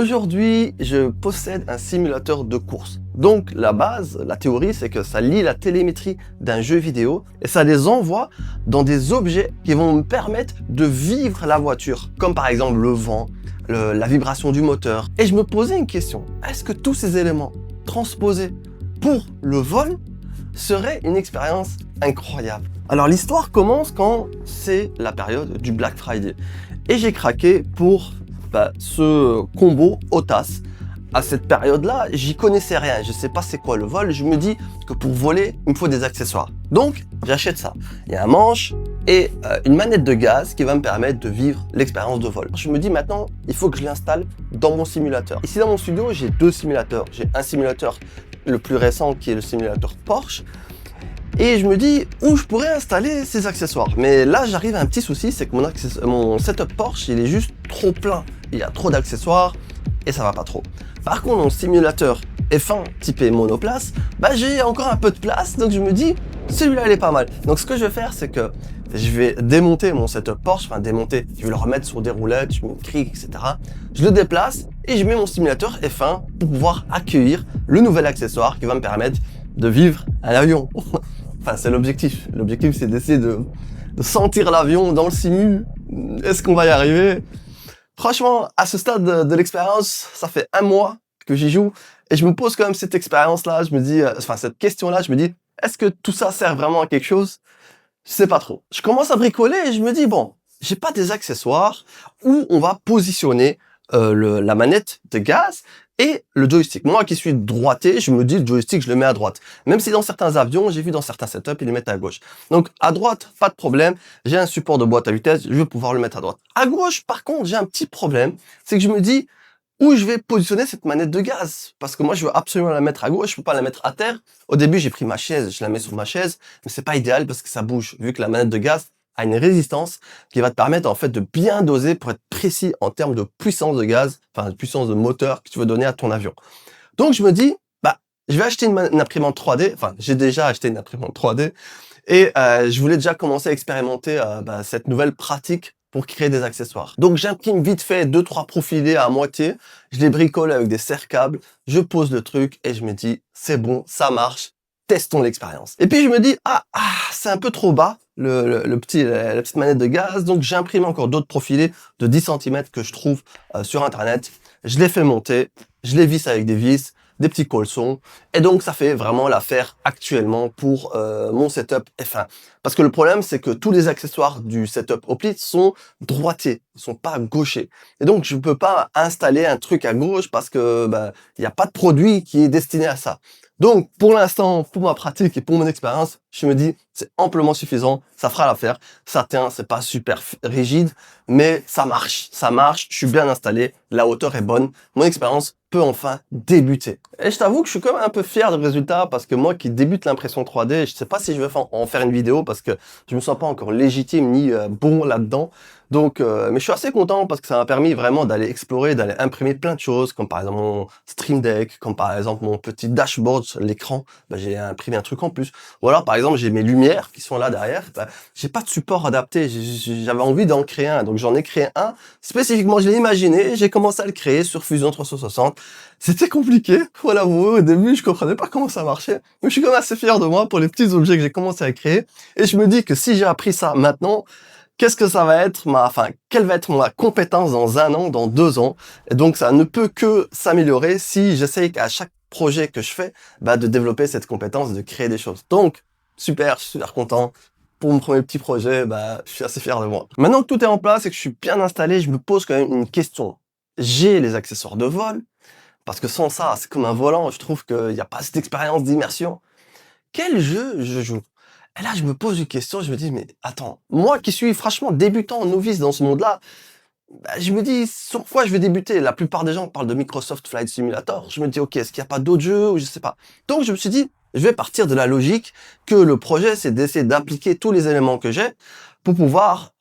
Aujourd'hui, je possède un simulateur de course. Donc, la base, la théorie, c'est que ça lie la télémétrie d'un jeu vidéo et ça les envoie dans des objets qui vont me permettre de vivre la voiture, comme par exemple le vent, la vibration du moteur. Et je me posais une question, est-ce que tous ces éléments transposés pour le vol seraient une expérience incroyable? Alors, l'histoire commence quand c'est la période du Black Friday. Et j'ai craqué pour ce combo Otas. À cette période-là, j'y connaissais rien. Je sais pas c'est quoi le vol. Je me dis que pour voler, il me faut des accessoires. Donc, j'achète ça. Il y a un manche et une manette de gaz qui va me permettre de vivre l'expérience de vol. Je me dis maintenant, il faut que je l'installe dans mon simulateur. Ici dans mon studio, j'ai deux simulateurs. J'ai un simulateur le plus récent qui est le simulateur Porsche. Et je me dis où je pourrais installer ces accessoires. Mais là, j'arrive à un petit souci, c'est que mon setup Porsche, il est juste trop plein. Il y a trop d'accessoires et ça va pas trop. Par contre, mon simulateur F1 typé monoplace, j'ai encore un peu de place, donc je me dis, celui-là, il est pas mal. Donc ce que je vais faire, c'est que je vais démonter mon setup Porsche, je vais le remettre sur des roulettes, je mets une crique, etc. Je le déplace et je mets mon simulateur F1 pour pouvoir accueillir le nouvel accessoire qui va me permettre de vivre un avion. Enfin, c'est l'objectif. L'objectif, c'est d'essayer de sentir l'avion dans le simu. Est-ce qu'on va y arriver? Franchement, à ce stade de l'expérience, ça fait 1 mois que j'y joue et je me pose quand même cette expérience-là. Je me dis, cette question-là, je me dis, est-ce que tout ça sert vraiment à quelque chose? Je sais pas trop. Je commence à bricoler et je me dis, bon, j'ai pas des accessoires où on va positionner la manette de gaz et le joystick. Moi qui suis droitier, je me dis le joystick, je le mets à droite. Même si dans certains avions, j'ai vu dans certains setups, ils le mettent à gauche. Donc à droite, pas de problème. J'ai un support de boîte à vitesse, je vais pouvoir le mettre à droite. À gauche, par contre, j'ai un petit problème. C'est que je me dis où je vais positionner cette manette de gaz. Parce que moi, je veux absolument la mettre à gauche, je peux pas la mettre à terre. Au début, j'ai pris ma chaise, je la mets sur ma chaise, mais c'est pas idéal parce que ça bouge. Vu que la manette de gaz a une résistance qui va te permettre en fait de bien doser pour être précis en termes de puissance de gaz, de puissance de moteur que tu veux donner à ton avion. Donc je me dis, je vais acheter une imprimante 3D, j'ai déjà acheté une imprimante 3D et je voulais déjà commencer à expérimenter cette nouvelle pratique pour créer des accessoires. Donc j'imprime vite fait 2-3 profilés à moitié, je les bricole avec des serre-câbles, je pose le truc et je me dis, c'est bon, ça marche. Testons l'expérience. Et puis je me dis, c'est un peu trop bas, la petite manette de gaz, donc j'imprime encore d'autres profilés de 10 cm que je trouve sur internet. Je les fais monter, je les visse avec des vis, des petits colsons, et donc ça fait vraiment l'affaire actuellement pour mon setup F1. Parce que le problème, c'est que tous les accessoires du setup Hoplite sont droitiers, ils sont pas gauchers. Et donc je peux pas installer un truc à gauche parce que il n'y a pas de produit qui est destiné à ça. Donc, pour l'instant, pour ma pratique et pour mon expérience, je me dis, c'est amplement suffisant, ça fera l'affaire. Ça tient, c'est pas super rigide, mais ça marche, je suis bien installé, la hauteur est bonne, mon expérience peut enfin débuter. Et je t'avoue que je suis quand même un peu fier du résultat parce que moi qui débute l'impression 3D, je sais pas si je vais en faire une vidéo parce que je me sens pas encore légitime ni bon là-dedans. Donc, mais je suis assez content parce que ça m'a permis vraiment d'aller explorer, d'aller imprimer plein de choses, comme par exemple mon Stream Deck, comme par exemple mon petit dashboard sur l'écran, j'ai imprimé un truc en plus. Ou alors par exemple j'ai mes lumières qui sont là derrière, j'ai pas de support adapté, j'avais envie d'en créer un, donc j'en ai créé un. Spécifiquement, je l'ai imaginé, j'ai commencé à le créer sur Fusion 360. C'était compliqué, faut l'avouer, au début je comprenais pas comment ça marchait, mais je suis quand même assez fier de moi pour les petits objets que j'ai commencé à créer, et je me dis que si j'ai appris ça maintenant, qu'est-ce que ça va être quelle va être ma compétence dans 1 an, dans 2 ans? Et donc, ça ne peut que s'améliorer si j'essaye à chaque projet que je fais, de développer cette compétence, de créer des choses. Donc, super, je suis super content. Pour mon premier petit projet, je suis assez fier de moi. Maintenant que tout est en place et que je suis bien installé, je me pose quand même une question. J'ai les accessoires de vol, parce que sans ça, c'est comme un volant, je trouve qu'il n'y a pas cette expérience d'immersion. Quel jeu je joue? Et là, je me pose une question, je me dis, mais attends, moi qui suis franchement débutant, novice dans ce monde-là, je me dis, sur quoi je vais débuter? La plupart des gens parlent de Microsoft Flight Simulator. Je me dis, ok, est-ce qu'il n'y a pas d'autres jeux ou je sais pas. Donc, je me suis dit, je vais partir de la logique que le projet, c'est d'essayer d'appliquer tous les éléments que j'ai pour pouvoir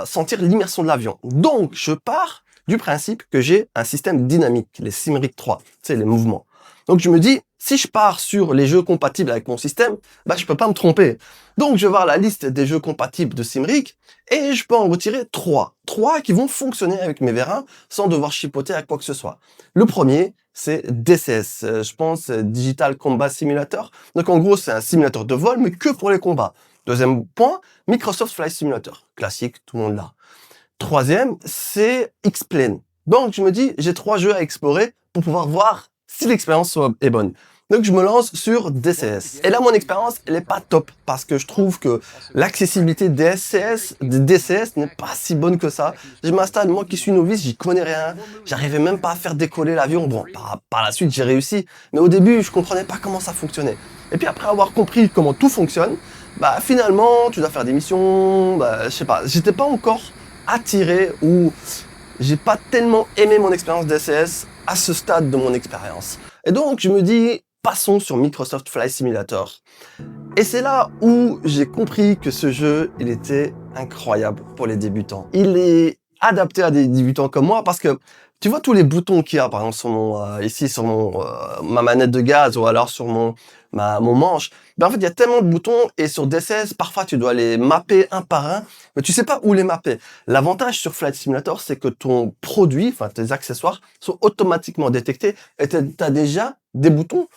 sentir l'immersion de l'avion. Donc, je pars du principe que j'ai un système dynamique, les Simric 3, tu sais, les mouvements. Donc, je me dis, Si je pars sur les jeux compatibles avec mon système, je peux pas me tromper. Donc, je vais voir la liste des jeux compatibles de Cymric et je peux en retirer 3. 3 qui vont fonctionner avec mes V1 sans devoir chipoter à quoi que ce soit. Le premier, c'est DCS. Je pense Digital Combat Simulator. Donc, en gros, c'est un simulateur de vol, mais que pour les combats. Deuxième point, Microsoft Flight Simulator. Classique, tout le monde l'a. Troisième, c'est X-Plane. Donc, je me dis, j'ai 3 jeux à explorer pour pouvoir voir si l'expérience est bonne. Donc, je me lance sur DCS. Et là, mon expérience, elle est pas top parce que je trouve que l'accessibilité des DCS n'est pas si bonne que ça. Je m'installe, moi qui suis novice, j'y connais rien. J'arrivais même pas à faire décoller l'avion. Bon, par la suite, j'ai réussi. Mais au début, je comprenais pas comment ça fonctionnait. Et puis après avoir compris comment tout fonctionne, finalement, tu dois faire des missions, je sais pas. J'étais pas encore attiré ou j'ai pas tellement aimé mon expérience DCS à ce stade de mon expérience. Et donc, je me dis, passons sur Microsoft Flight Simulator. Et c'est là où j'ai compris que ce jeu, il était incroyable pour les débutants. Il est adapté à des débutants comme moi parce que tu vois tous les boutons qu'il y a, par exemple, sur mon, ici, sur mon, ma manette de gaz ou alors sur mon manche. En fait, il y a tellement de boutons et sur DCS, parfois, tu dois les mapper un par un, mais tu sais pas où les mapper. L'avantage sur Flight Simulator, c'est que ton produit, enfin, tes accessoires sont automatiquement détectés et tu as déjà des boutons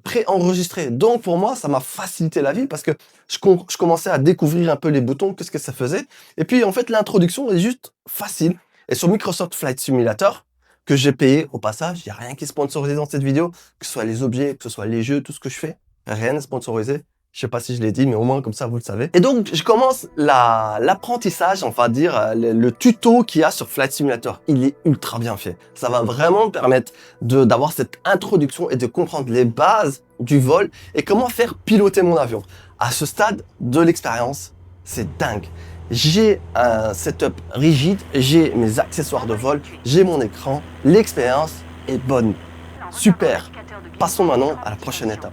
préenregistrés. Donc, pour moi, ça m'a facilité la vie parce que je commençais à découvrir un peu les boutons, qu'est-ce que ça faisait. Et puis, en fait, l'introduction est juste facile. Et sur Microsoft Flight Simulator, que j'ai payé au passage, il n'y a rien qui est sponsorisé dans cette vidéo, que ce soit les objets, que ce soit les jeux, tout ce que je fais, rien n'est sponsorisé. Je sais pas si je l'ai dit, mais au moins comme ça vous le savez. Et donc je commence l'apprentissage, on va dire, le tuto qu'il y a sur Flight Simulator. Il est ultra bien fait. Ça va vraiment me permettre d'avoir cette introduction et de comprendre les bases du vol et comment faire piloter mon avion. À ce stade de l'expérience, c'est dingue. J'ai un setup rigide, j'ai mes accessoires de vol, j'ai mon écran, l'expérience est bonne. Super. Passons maintenant à la prochaine étape.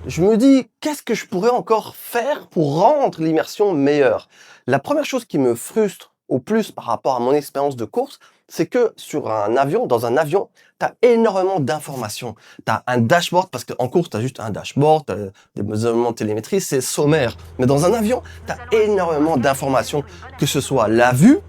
Je me dis, qu'est-ce que je pourrais encore faire pour rendre l'immersion meilleure? La première chose qui me frustre au plus par rapport à mon expérience de course, c'est que dans un avion, tu as énormément d'informations. Tu as un dashboard, parce qu'en course, tu as juste un dashboard, tu as des éléments de télémétrie, c'est sommaire. Mais dans un avion, tu as énormément d'informations, que ce soit la vue,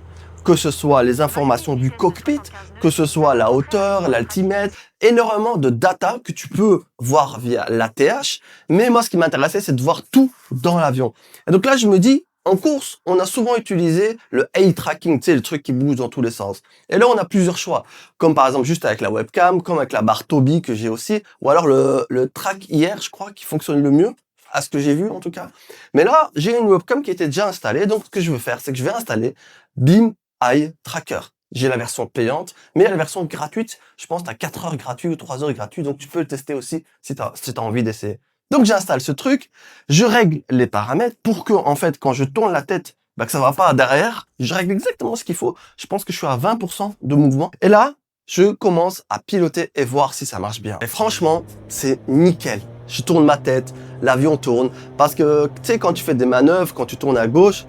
que ce soit les informations du cockpit, que ce soit la hauteur, l'altimètre, énormément de data que tu peux voir via l'ATH. Mais moi, ce qui m'intéressait, c'est de voir tout dans l'avion. Et donc là, je me dis, en course, on a souvent utilisé le eye tracking, tu sais, le truc qui bouge dans tous les sens. Et là, on a plusieurs choix, comme par exemple juste avec la webcam, comme avec la barre Tobii que j'ai aussi, ou alors le track IR, je crois, qui fonctionne le mieux, à ce que j'ai vu en tout cas. Mais là, j'ai une webcam qui était déjà installée, donc ce que je veux faire, c'est que je vais installer Beam Eye Tracker. J'ai la version payante, mais il y a la version gratuite. Je pense que tu as 4 heures gratuites ou 3 heures gratuites, donc tu peux le tester aussi si tu as envie d'essayer. Donc j'installe ce truc, je règle les paramètres pour que, en fait, quand je tourne la tête, que ça va pas derrière, je règle exactement ce qu'il faut. Je pense que je suis à 20% de mouvement. Et là, je commence à piloter et voir si ça marche bien. Et franchement, c'est nickel. Je tourne ma tête, l'avion tourne. Parce que, tu sais, quand tu fais des manœuvres, quand tu tournes à gauche,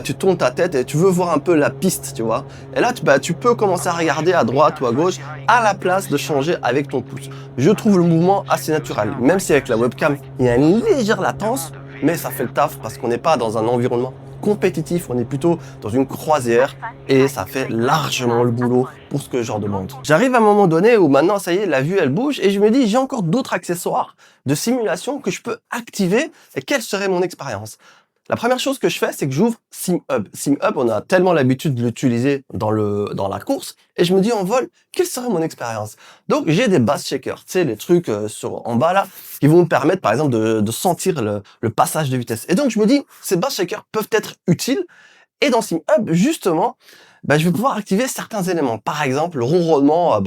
tu tournes ta tête et tu veux voir un peu la piste, tu vois. Et là, tu peux commencer à regarder à droite ou à gauche à la place de changer avec ton pouce. Je trouve le mouvement assez naturel. Même si avec la webcam, il y a une légère latence, mais ça fait le taf parce qu'on n'est pas dans un environnement compétitif, on est plutôt dans une croisière et ça fait largement le boulot pour ce que je leur demande. J'arrive à un moment donné où maintenant, ça y est, la vue, elle bouge et je me dis, j'ai encore d'autres accessoires de simulation que je peux activer et quelle serait mon expérience? La première chose que je fais, c'est que j'ouvre SimHub. SimHub, on a tellement l'habitude de l'utiliser dans la course et je me dis en vol, quelle serait mon expérience? Donc, j'ai des base checkers, tu sais, les trucs en bas là, qui vont me permettre, par exemple, de sentir le passage de vitesse. Et donc, je me dis, ces base checkers peuvent être utiles. Et dans SimHub, justement, je vais pouvoir activer certains éléments. Par exemple, le ronronnement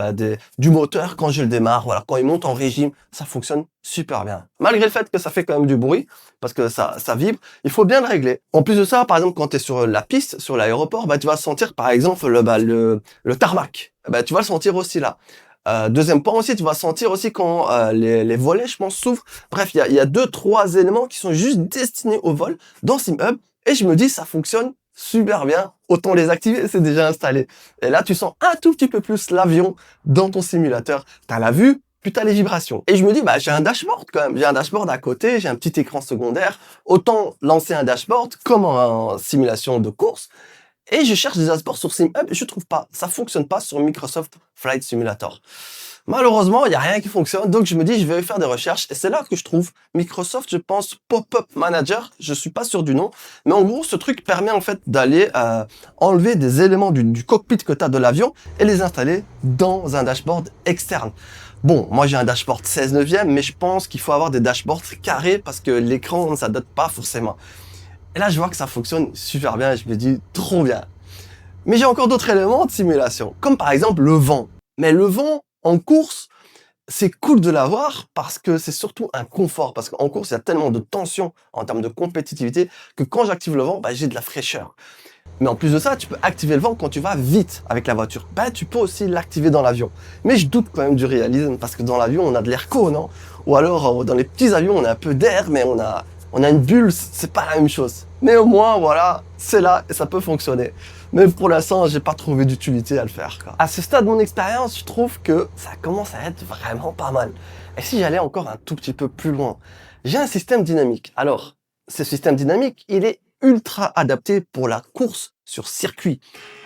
du moteur quand je le démarre. Voilà, quand il monte en régime, ça fonctionne super bien. Malgré le fait que ça fait quand même du bruit, parce que ça vibre, il faut bien le régler. En plus de ça, par exemple, quand tu es sur la piste, sur l'aéroport, tu vas sentir, par exemple, le tarmac. Tu vas le sentir aussi là. Deuxième point aussi, tu vas sentir aussi quand les volets, je pense, s'ouvrent. Bref, il y a 2-3 éléments qui sont juste destinés au vol dans SimHub. Et je me dis, ça fonctionne super bien, autant les activer, c'est déjà installé. Et là, tu sens un tout petit peu plus l'avion dans ton simulateur. Tu as la vue, plus t'as les vibrations. Et je me dis, bah, j'ai un dashboard quand même. J'ai un dashboard à côté, j'ai un petit écran secondaire. Autant lancer un dashboard comme en simulation de course. Et je cherche des dashboards sur SimHub et je trouve pas. Ça fonctionne pas sur Microsoft Flight Simulator. Malheureusement, il n'y a rien qui fonctionne, donc je me dis, je vais faire des recherches, et c'est là que je trouve Microsoft, je pense, Pop-up Manager, je suis pas sûr du nom, mais en gros, ce truc permet en fait d'aller enlever des éléments du cockpit que tu as de l'avion et les installer dans un dashboard externe. Bon, moi j'ai un dashboard 16/9, mais je pense qu'il faut avoir des dashboards carrés parce que l'écran ne s'adapte pas forcément. Et là, je vois que ça fonctionne super bien, et je me dis, trop bien. Mais j'ai encore d'autres éléments de simulation, comme par exemple le vent. Mais le vent, en course, c'est cool de l'avoir parce que c'est surtout un confort. Parce qu'en course, il y a tellement de tension en termes de compétitivité que quand j'active le vent, bah, j'ai de la fraîcheur. Mais en plus de ça, tu peux activer le vent quand tu vas vite avec la voiture. Bah, tu peux aussi l'activer dans l'avion. Mais je doute quand même du réalisme parce que dans l'avion, on a de l'air chaud, non? Ou alors, dans les petits avions, on a un peu d'air, mais on a une bulle, c'est pas la même chose. Mais au moins, voilà, c'est là et ça peut fonctionner. Mais pour l'instant, j'ai pas trouvé d'utilité à le faire, quoi. À ce stade de mon expérience, je trouve que ça commence à être vraiment pas mal. Et si j'allais encore un tout petit peu plus loin, j'ai un système dynamique. Alors, ce système dynamique, il est ultra adapté pour la course sur circuit.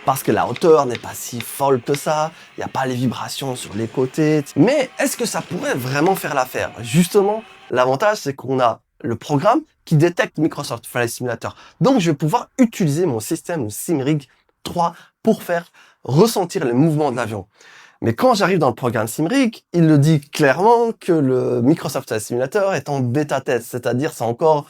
Parce que la hauteur n'est pas si folle que ça, il n'y a pas les vibrations sur les côtés. Mais est-ce que ça pourrait vraiment faire l'affaire? Justement, l'avantage, c'est qu'on a le programme qui détecte Microsoft Flight Simulator. Donc, je vais pouvoir utiliser mon système Simrig 3 pour faire ressentir les mouvements de l'avion. Mais quand j'arrive dans le programme Simrig, il le dit clairement que le Microsoft Flight Simulator est en bêta test, c'est-à-dire c'est encore,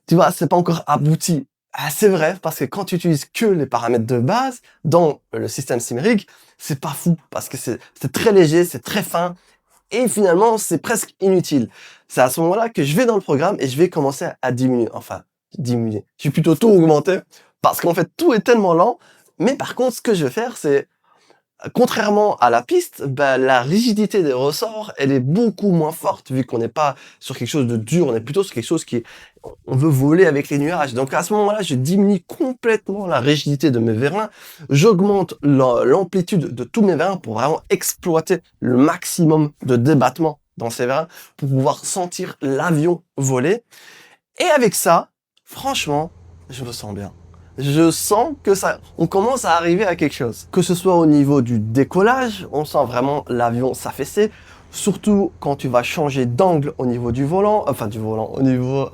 tu vois, c'est pas encore abouti. Ah, c'est vrai, parce que quand tu utilises que les paramètres de base dans le système Simrig, c'est pas fou, parce que c'est très léger, c'est très fin, et finalement, c'est presque inutile. C'est à ce moment-là que je vais dans le programme et je vais commencer à diminuer. Enfin, diminuer. Je vais plutôt tout augmenter, parce qu'en fait, tout est tellement lent. Mais par contre, ce que je vais faire, c'est, contrairement à la piste, ben, la rigidité des ressorts, elle est beaucoup moins forte, vu qu'on n'est pas sur quelque chose de dur, on est plutôt sur quelque chose on veut voler avec les nuages. Donc à ce moment-là, je diminue complètement la rigidité de mes vérins, j'augmente l'amplitude de tous mes vérins pour vraiment exploiter le maximum de débattement dans ces vérins, pour pouvoir sentir l'avion voler. Et avec ça, franchement, je me sens bien. Je sens que on commence à arriver à quelque chose. Que ce soit au niveau du décollage, on sent vraiment l'avion s'affaisser. Surtout quand tu vas changer d'angle au niveau du volant, au niveau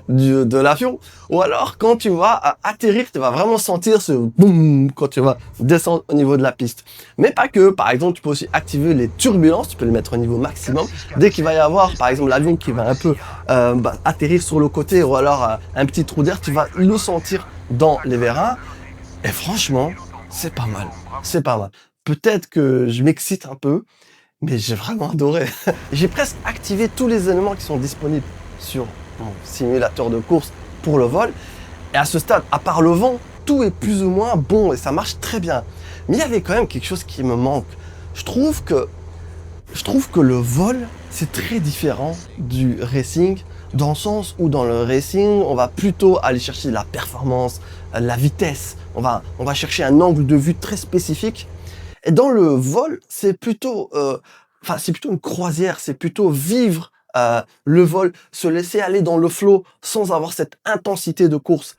de l'avion. Ou alors quand tu vas atterrir, tu vas vraiment sentir ce boum quand tu vas descendre au niveau de la piste. Mais pas que, par exemple, tu peux aussi activer les turbulences, tu peux les mettre au niveau maximum. Dès qu'il va y avoir, par exemple, l'avion qui va un peu atterrir sur le côté ou alors un petit trou d'air, tu vas le sentir dans les vérins. Et franchement, c'est pas mal. C'est pas mal. Peut-être que je m'excite un peu, mais j'ai vraiment adoré. J'ai presque activé tous les éléments qui sont disponibles sur mon simulateur de course pour le vol. Et à ce stade, à part le vent, tout est plus ou moins bon et ça marche très bien. Mais il y avait quand même quelque chose qui me manque. Je trouve que le vol, c'est très différent du racing, dans le sens où dans le racing, on va plutôt aller chercher la performance, la vitesse. On va chercher un angle de vue très spécifique. Et dans le vol, c'est plutôt une croisière, c'est plutôt vivre le vol, se laisser aller dans le flow sans avoir cette intensité de course.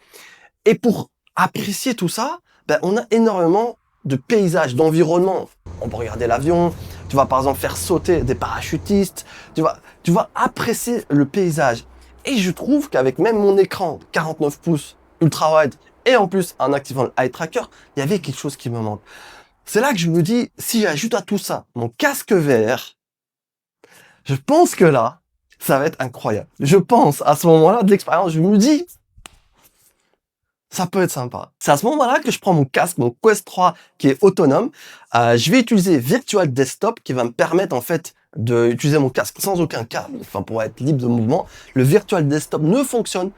Et pour apprécier tout ça, ben, on a énormément de paysages, d'environnement. On peut regarder l'avion, tu vas par exemple faire sauter des parachutistes, tu vas apprécier le paysage. Et je trouve qu'avec même mon écran 49 pouces ultra wide et en plus en activant le eye tracker, il y avait quelque chose qui me manque. C'est là que je me dis, si j'ajoute à tout ça mon casque VR, je pense que là, ça va être incroyable. Je pense à ce moment-là de l'expérience, je me dis, ça peut être sympa. C'est à ce moment-là que je prends mon casque, mon Quest 3 qui est autonome. Je vais utiliser Virtual Desktop qui va me permettre en fait d'utiliser mon casque sans aucun câble, enfin pour être libre de mouvement. Le Virtual Desktop ne fonctionne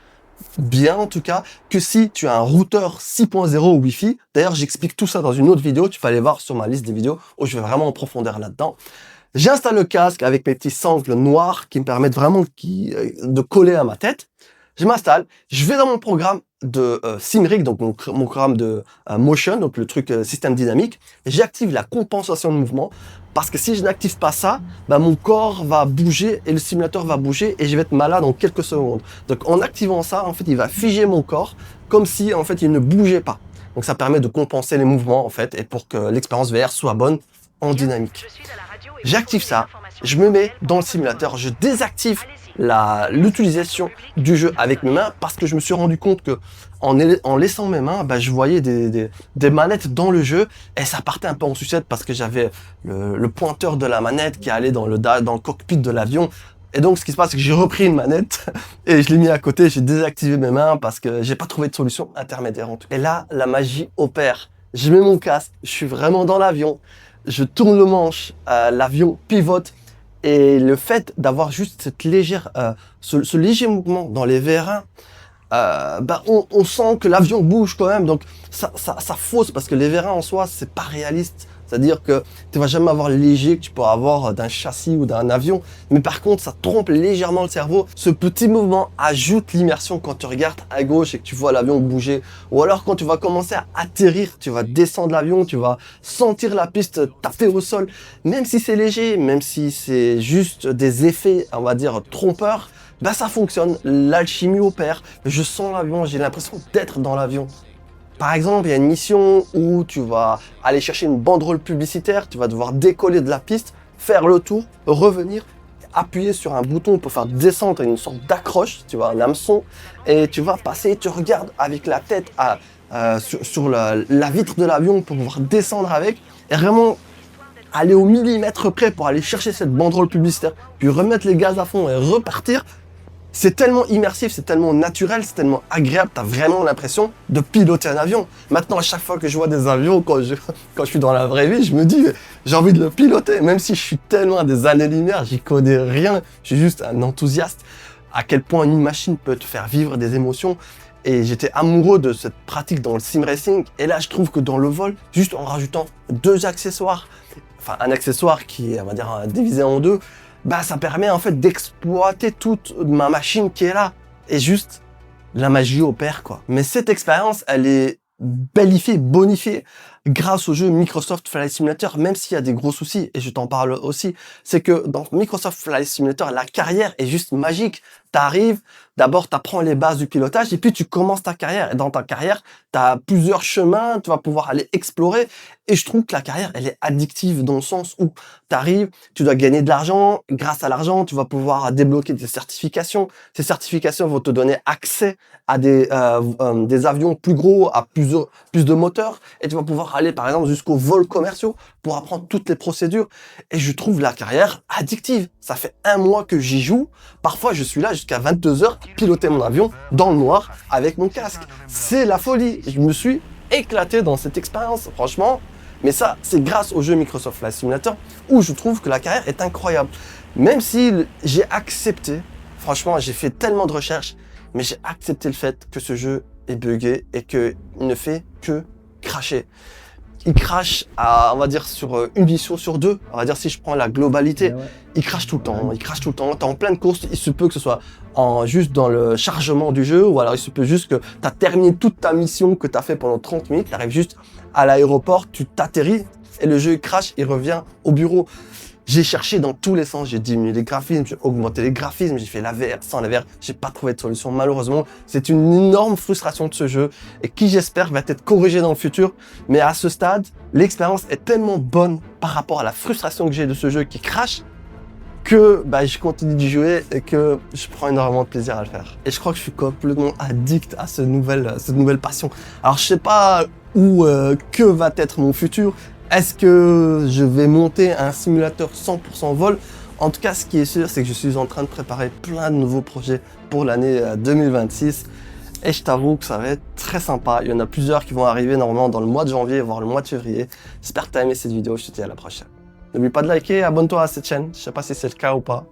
bien en tout cas que si tu as un routeur 6.0 Wi-Fi. D'ailleurs, j'explique tout ça dans une autre vidéo. Tu peux aller voir sur ma liste des vidéos où je vais vraiment en profondeur là-dedans. J'installe le casque avec mes petits sangles noirs qui me permettent vraiment de coller à ma tête. Je m'installe, je vais dans mon programme de Simrig, donc mon programme de motion, donc le truc système dynamique, j'active la compensation de mouvement parce que si je n'active pas ça, bah, mon corps va bouger et le simulateur va bouger et je vais être malade en quelques secondes. Donc en activant ça, en fait, il va figer mon corps comme si en fait il ne bougeait pas. Donc ça permet de compenser les mouvements en fait et pour que l'expérience VR soit bonne en dynamique. J'active ça, je me mets dans le simulateur, je désactive l'utilisation du jeu avec mes mains parce que je me suis rendu compte que en laissant mes mains, bah, je voyais des manettes dans le jeu et ça partait un peu en sucette parce que j'avais le pointeur de la manette qui allait dans le cockpit de l'avion. Et donc, ce qui se passe, c'est que j'ai repris une manette et je l'ai mis à côté, j'ai désactivé mes mains parce que j'ai pas trouvé de solution intermédiaire en tout cas. Et là, la magie opère. Je mets mon casque, je suis vraiment dans l'avion, je tourne le manche, l'avion pivote. Et le fait d'avoir juste cette légère, ce léger mouvement dans les VR1, bah on sent que l'avion bouge quand même. Donc ça fausse parce que les VR1 en soi, c'est pas réaliste. C'est-à-dire que tu vas jamais avoir le léger que tu peux avoir d'un châssis ou d'un avion. Mais par contre, ça trompe légèrement le cerveau. Ce petit mouvement ajoute l'immersion quand tu regardes à gauche et que tu vois l'avion bouger. Ou alors quand tu vas commencer à atterrir, tu vas descendre l'avion, tu vas sentir la piste taper au sol. Même si c'est léger, même si c'est juste des effets, on va dire, trompeurs, bah ça fonctionne. L'alchimie opère. Je sens l'avion, j'ai l'impression d'être dans l'avion. Par exemple, il y a une mission où tu vas aller chercher une banderole publicitaire, tu vas devoir décoller de la piste, faire le tour, revenir, appuyer sur un bouton pour faire descendre une sorte d'accroche, tu vois, un hameçon, et tu vas passer, tu regardes avec la tête sur la vitre de l'avion pour pouvoir descendre avec, et vraiment aller au millimètre près pour aller chercher cette banderole publicitaire, puis remettre les gaz à fond et repartir. C'est tellement immersif, c'est tellement naturel, c'est tellement agréable, t'as vraiment l'impression de piloter un avion. Maintenant, à chaque fois que je vois des avions, quand je suis dans la vraie vie, je me dis, j'ai envie de le piloter, même si je suis tellement à des années-lumière, j'y connais rien, je suis juste un enthousiaste. À quel point une machine peut te faire vivre des émotions. Et j'étais amoureux de cette pratique dans le sim racing. Et là, je trouve que dans le vol, juste en rajoutant 2 accessoires, enfin un accessoire qui est, on va dire, divisé en 2, bah ça permet en fait d'exploiter toute ma machine qui est là. Et juste, la magie opère quoi. Mais cette expérience, elle est bellifiée, bonifiée grâce au jeu Microsoft Flight Simulator, même s'il y a des gros soucis, et je t'en parle aussi, c'est que dans Microsoft Flight Simulator, la carrière est juste magique. T'arrives, d'abord t'apprends les bases du pilotage, et puis tu commences ta carrière. Et dans ta carrière, t'as plusieurs chemins, tu vas pouvoir aller explorer. Et je trouve que la carrière, elle est addictive dans le sens où t'arrives, tu dois gagner de l'argent. Grâce à l'argent, tu vas pouvoir débloquer des certifications. Ces certifications vont te donner accès à des avions plus gros, à plus de moteurs, et tu vas pouvoir aller par exemple jusqu'aux vols commerciaux pour apprendre toutes les procédures. Et je trouve la carrière addictive. Ça fait 1 mois que j'y joue. Parfois, je suis là jusqu'à 22 h à piloter mon avion dans le noir avec mon casque. C'est la folie. Je me suis éclaté dans cette expérience, franchement. Mais ça, c'est grâce au jeu Microsoft Flight Simulator où je trouve que la carrière est incroyable. Même si j'ai accepté, franchement, j'ai fait tellement de recherches, mais j'ai accepté le fait que ce jeu est buggé et qu'il ne fait que cracher. Il crache on va dire, sur une mission sur 2. On va dire, si je prends la globalité, il crache tout le temps. Il crache tout le temps. T'es en pleine course. Il se peut que ce soit juste dans le chargement du jeu, ou alors il se peut juste que t'as terminé toute ta mission que t'as fait pendant 30 minutes. T'arrives juste à l'aéroport, tu t'atterris et le jeu crache, il revient au bureau. J'ai cherché dans tous les sens, j'ai diminué les graphismes, j'ai augmenté les graphismes, j'ai fait la VR, sans la VR, j'ai pas trouvé de solution. Malheureusement, c'est une énorme frustration de ce jeu et qui, j'espère, va être corrigée dans le futur. Mais à ce stade, l'expérience est tellement bonne par rapport à la frustration que j'ai de ce jeu qui crache que je continue d'y jouer et que je prends énormément de plaisir à le faire. Et je crois que je suis complètement addict à cette nouvelle passion. Alors je sais pas que va être mon futur. Est-ce que je vais monter un simulateur 100% vol? En tout cas, ce qui est sûr, c'est que je suis en train de préparer plein de nouveaux projets pour l'année 2026. Et je t'avoue que ça va être très sympa. Il y en a plusieurs qui vont arriver normalement dans le mois de janvier, voire le mois de février. J'espère que tu as aimé cette vidéo. Je te dis à la prochaine. N'oublie pas de liker et abonne-toi à cette chaîne. Je sais pas si c'est le cas ou pas.